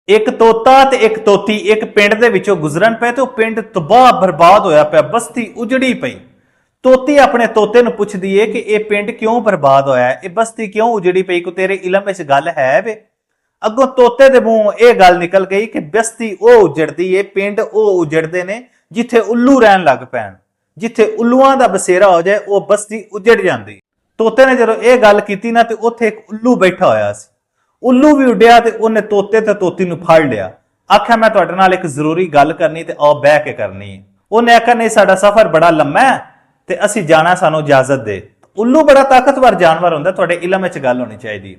एक तोता ते एक तोती एक पिंड दे विचों गुजरन पे ते पिंड तबाह बर्बाद होया पिया, बस्ती उजड़ी पई। तोती अपने तोते नूं पुछदी है कि यह पिंड क्यों बर्बाद होया है, यह बस्ती क्यों उजड़ी पई, को तेरे इलम विच गल है वे। अगों तोते दे मूंह यह गल निकल गई कि बस्ती ओ उजड़दी है, पिंड ओ उजड़दे ने जिथे उल्लू रहन लग पैण, जिथे उल्लुआं दा बसेरा हो जाए वो बस्ती उजड़ जांदी। तोते ने जदों यह गल कीती ना ते उत्थे एक उल्लू बैठा होया सी। उल्लू भी उड्या ते उन्हें तोते ते तोती नूं फड़ लिया। आख्या मैं तुहाडे नाल एक जरूरी गल करनी ते आओ बह के करनी है। उन्हें आख्या नहीं साडा सफर बड़ा लम्मा है ते असीं जाना, सानू इजाजत दे। उल्लू बड़ा ताकतवर जानवर हुंदा, तुहाडे इलम विच गल होनी चाहिदी।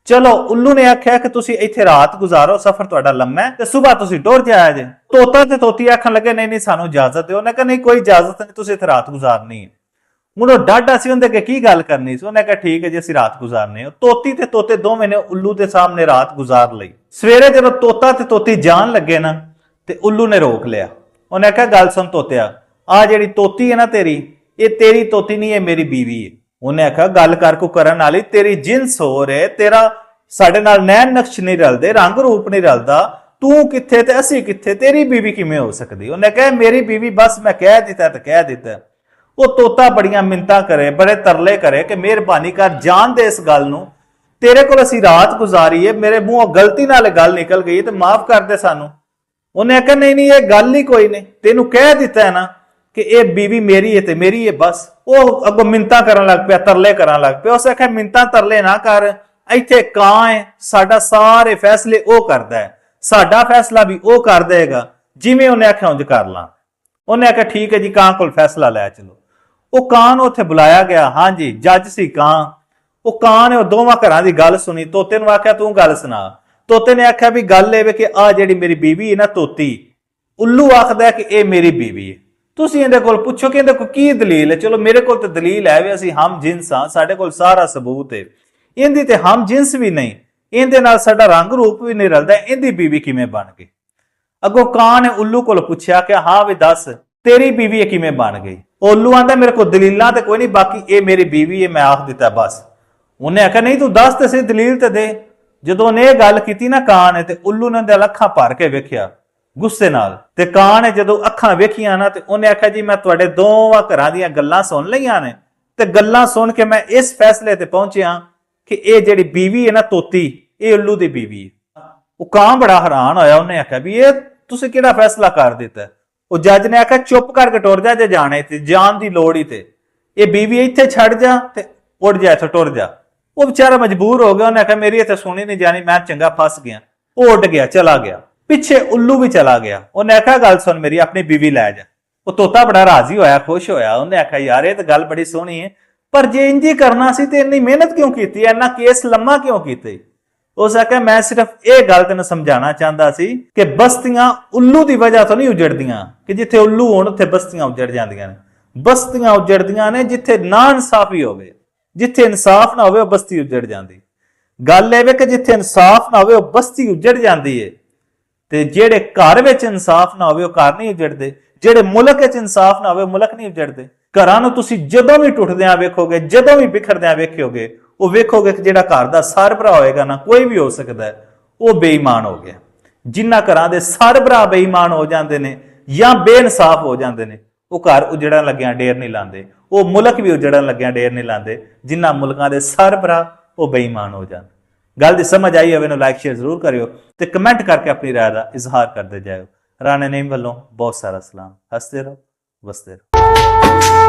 चलो उल्लू ने आख्या कि तुसीं इत्थे रात गुजारो, सफर तुहाडा लम्मा है ते सुबह तुसीं टुर जाया जे। तोता ते तोती आखन लगे नहीं नहीं सानू इजाजत दिओ। उन्हें कहा नहीं कोई इजाजत नहीं, तुसीं इत्थे रात गुजारनी है। मुड़ो डाडा सी उहदे अगे की गल करनी सी। उन्हें कहा ठीक है जी असीं रात गुजारने। तोती ते तोते दोवें ने उल्लू दे सामने रात गुजार लई। सवेरे जदों तोता ते तोती जान लगे ना ते उल्लू ने रोक लिया। उन्हें कहा गल सुन तोतिया, आ जिहड़ी तोती है ना तेरी, ये तेरी तोती नहीं है, मेरी बीवी है। उन्हें आख्या गल कर को करन वाली, तेरी जिन्स होर है, तेरा साडे नाल नैन नक्श नहीं रलदे, रंग रूप नहीं रलदा, तू कित्थे ते असीं कित्थे, तेरी बीवी किवें हो सकदी। उन्हें कहा मेरी बीवी, बस मैं कह दिता ते कह दिता। वो तोता बड़ियां मिन्नतां करे, बड़े तरले करे कि मेहरबानी कर जान दे इस गल नूं, तेरे कोल असीं रात गुजारी है, मेरे मुंहों गलती नाल गल निकल गई ते माफ कर दे सानू। उन्हें आख्या नहीं नहीं ये गल ही कोई नहीं, तेनू कह दिता है ना कि ये बीवी मेरी है ते मेरी है बस। वो अगों मिन्नतां करन लग पिया, तरले करन लग पिया। उस आख्या मिन्नतां तरले ना कर, इत्थे कां है, साडा सारे फैसले ओ करदा है, साडा फैसला भी ओ कर देगा, जिवें उन्हें आख्या उंज कर लां। उन्हें आख्या ठीक है जी कां कोल फैसला लै चलो। वो कां नूं उत्थे बुलाया गया। हाँ जी जज सी कां। वो कां ने दोवां घरां दी गल सुनी। तोते नूं आख्या तूं गल सुना। तोते ने आख्या भी गल इह कि आ जिहड़ी मेरी बीवी है ना तोती, उल्लू आखदा कि यह मेरी बीवी है, तुसीं इहदे कोल पुछो कि इहदे कोल की दलील है। चलो मेरे कोल ते दलील है वे असीं हम जिन्स हां, साडे कोल सारा सबूत है। इहदी ते हम जिन्स भी नहीं, इहदे नाल साडा रंग रूप भी नहीं रलदा, इहदी बीवी किवें बन गई। अगों कां ने उल्लू कोल पुछया कि हाँ वी दस तेरी बीवी किवें बन गई। उल्लू आंदा मेरे को दलीलां ते कोई नहीं, बाकी ये मेरी बीवी है, मैं आख दिता बस। उन्हें आख्या नहीं तू दस ते सही, दलील ते दे। जदों ने गल कीती ना कां ने, ते उल्लू ने उहदे अखां भर के वेखिया गुस्से नाल। ते कां ने जदों अखां वेखियां ना ते उन्हें आख्या जी मैं तुहाडे दोवां घरां दीयां गल्लां सुन लईआं ने ते गल्लां सुन के मैं इस फैसले ते पहुंचिया कि ये जिहड़ी बीवी है ना तोती, ये उल्लू दी बीवी है। वो कां बड़ा हैरान होया। उन्हें आख्या भी ये तुसीं किहड़ा फैसला कर दिता। वो जज ने आख्या चुप करके टुर जा, जे जाने ते जान दी लोड़ ही ते ये बीवी इत्थे छड़ जा ते उड़ जा, इत्थों टुर जा। वो बेचारा मजबूर हो गया। उन्हें आख्या मेरी इत्थे सुनी नहीं जानी, मैं चंगा फस गया। वो उड़ गया, चला गया। पिछे उल्लू भी चला गया। उन्हें आख्या गल सुन मेरी, अपनी बीवी लै जा। वो तोता बड़ा राजी होया, खुश होया। उन्हें आख्या यार ये तो गल बड़ी सोहनी है, पर जे इंज ही करना सी ते इन्नी मेहनत क्यों की, इन्ना केस लम्मा क्यों कीते। उस आख्या मैं सिर्फ यह गल तेन समझाना चाहता सी कि बस्तियां उल्लू की वजह तो नहीं उजड़दियां कि जिथे उल्लू होण उत्थे बस्तियां उजड़ जांदियां ने। बस्तियां उजड़दियां ने जिथे ना इंसाफी होवे, जिथे इंसाफ ना होवे बस्ती उजड़ जांदी। गल इह कि जिथे इंसाफ ना होवे बस्ती उजड़ जांदी है, ते जेड़े घर विच इंसाफ ना होवे घर नहीं उजड़दे, जेड़े मुल्क विच इंसाफ ना होवे मुल्क नहीं उजड़दे। घरां नूं तुसीं जदों भी टुटदियां वेखोगे, जदों भी बिखरदियां वेखोगे, वो वेखोगे कि जिहड़ा घर दा सरबराह होएगा ना, कोई भी हो सकता है, वो बेईमान हो गया। जिन्हां घरां दे सरबराह बेईमान हो जांदे ने या बेइंसाफ हो जांदे ने, वो घर उजड़न लग्गियां डेर नहीं लांदे, वो मुल्क भी उजड़न लग्गियां डेर नहीं लांदे जिन्हां मुल्कां दे सरबराह वो बेईमान हो जांदे। गल दी समझ आई होवे ना लाइक शेयर जरूर करियो ते कमेंट करके अपनी राय दा इजहार करदे जाओ। राणे नईम वल्लों बहुत सारा सलाम। हसदे रहो, वसदे रहो।